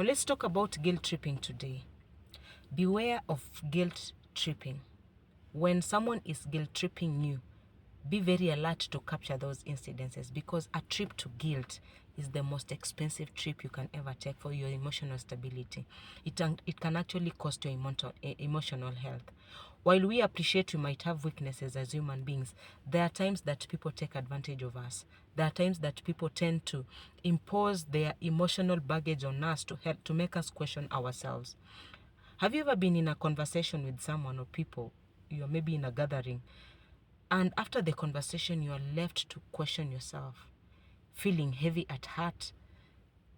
Now let's talk about guilt tripping today. Beware of guilt tripping. When someone is guilt tripping you, be very alert to capture those incidences, because a trip to guilt is the most expensive trip you can ever take for your emotional stability. It can actually cost your emotional health. While we appreciate we might have weaknesses as human beings, there are times that people take advantage of us. There are times that people tend to impose their emotional baggage on us to make us question ourselves. Have you ever been in a conversation with someone or people, you're maybe in a gathering, and after the conversation you are left to question yourself, feeling heavy at heart,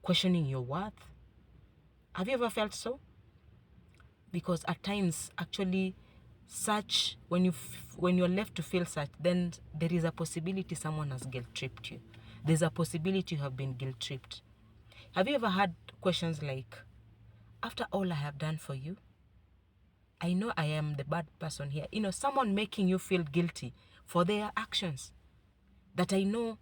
questioning your worth? Have you ever felt so? Because at times, actually, such when you're left to feel such, then there is a possibility someone has guilt tripped you. There's a possibility you have been guilt tripped. Have you ever had questions like, after all I have done for you, I know I am the bad person here. Someone making you feel guilty for their actions. That I know,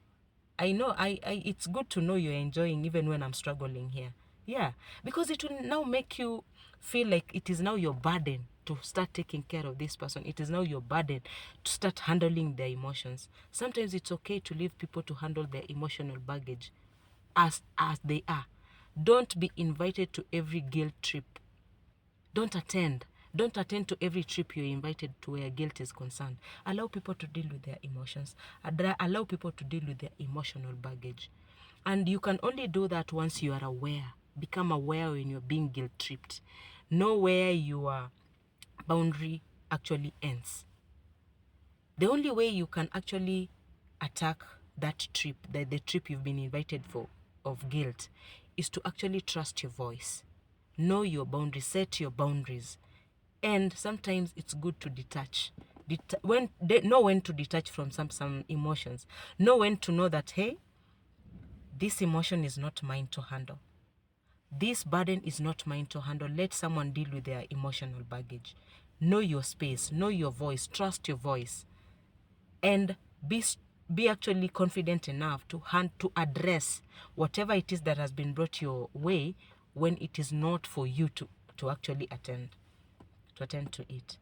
it's good to know you're enjoying even when I'm struggling here. Yeah, because it will now make you feel like it is now your burden to start taking care of this person. It is now your burden to start handling their emotions. Sometimes it's okay to leave people to handle their emotional baggage as they are. Don't be invited to every guilt trip. Don't attend. Don't attend to every trip you're invited to where guilt is concerned. Allow people to deal with their emotions. Allow people to deal with their emotional baggage. And you can only do that once you are aware. Become aware when you're being guilt tripped. Know where your boundary actually ends. The only way you can actually attack that trip, the trip you've been invited for of guilt, is to actually trust your voice. Know your boundaries, set your boundaries. And sometimes it's good to detach. Know when to detach from some emotions. Know when to know that, hey, this emotion is not mine to handle. This burden is not mine to handle. Let someone deal with their emotional baggage. Know your space, know your voice, trust your voice. And be actually confident enough to address whatever it is that has been brought your way when it is not for you to actually attend to it.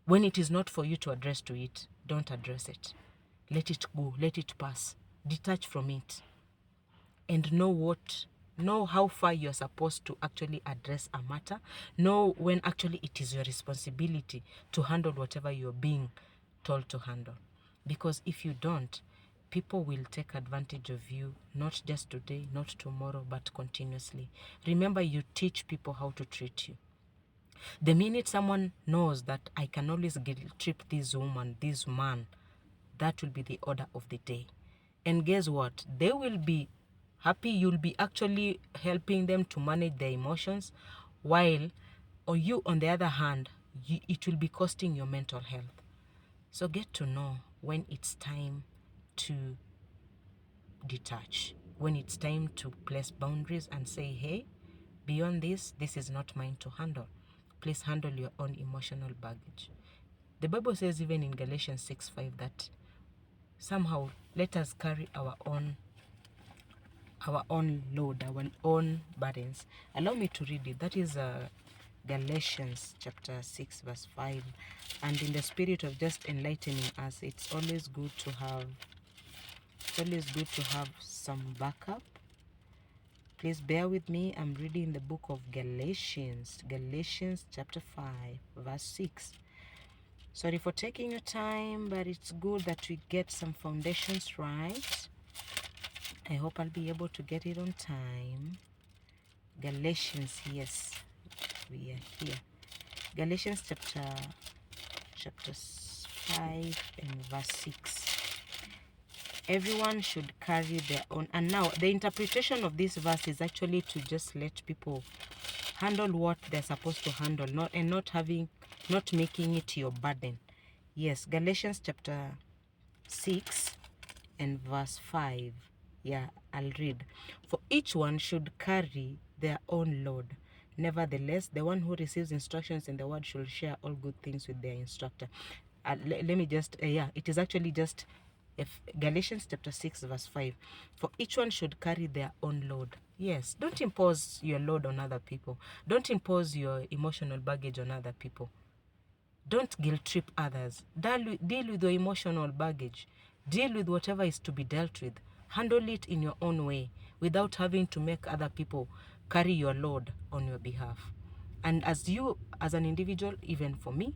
When it is not for you to address to it, don't address it. Let it go, let it pass. Detach from it. And know how far you're supposed to actually address a matter. Know when actually it is your responsibility to handle whatever you're being told to handle. Because if you don't, people will take advantage of you, not just today, not tomorrow, but continuously. Remember, you teach people how to treat you. The minute someone knows that I can always guilt trip this woman, this man, that will be the order of the day. And guess what? They will be happy. You'll be actually helping them to manage their emotions, while or you, on the other hand, it will be costing your mental health. So get to know when it's time to detach, when it's time to place boundaries and say, hey, beyond this is not mine to handle. Please handle your own emotional baggage. The Bible says even in Galatians 6:5 that somehow let us carry our own load, our own burdens. Allow me to read it. That is Galatians chapter 6 verse 5. And in the spirit of just enlightening us, it's always good to have some backup. Please bear with me. I'm reading the book of Galatians chapter 5 verse 6. Sorry for taking your time, but it's good that we get some foundations right. I hope I'll be able to get it on time. Galatians, yes, we are here. Galatians chapter 5 and verse 6. Everyone should carry their own. And now the interpretation of this verse is actually to just let people handle what they're supposed to handle, not making it your burden. Yes, Galatians chapter 6 and verse 5. Yeah, I'll read. For each one should carry their own load. Nevertheless, the one who receives instructions in the word should share all good things with their instructor. Let me just, it is actually just Galatians chapter 6 verse 5. For each one should carry their own load. Yes, don't impose your load on other people. Don't impose your emotional baggage on other people. Don't guilt trip others. Deal with your emotional baggage. Deal with whatever is to be dealt with. Handle it in your own way without having to make other people carry your load on your behalf. And as you, as an individual, even for me,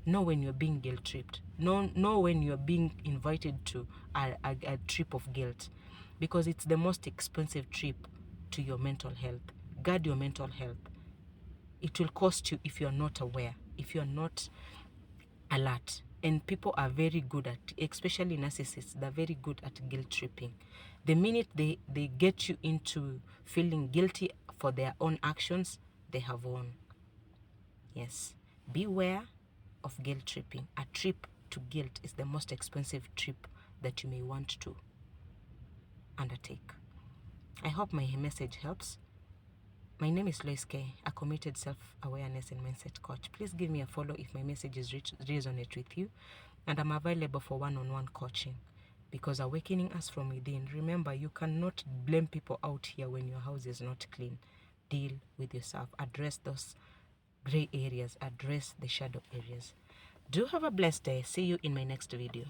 know when you're being guilt tripped. Know when you're being invited to a trip of guilt, because it's the most expensive trip to your mental health. Guard your mental health. It will cost you if you're not aware, if you're not alert. And people are very good at, especially narcissists, they're very good at guilt tripping. The minute they get you into feeling guilty for their own actions, they have won. Yes, beware of guilt tripping. A trip to guilt is the most expensive trip that you may want to undertake. I hope my message helps. My name is Lois K, a committed self-awareness and mindset coach. Please give me a follow if my messages resonate with you. And I'm available for one-on-one coaching, because awakening us from within. Remember, you cannot blame people out here when your house is not clean. Deal with yourself. Address those gray areas. Address the shadow areas. Do have a blessed day. See you in my next video.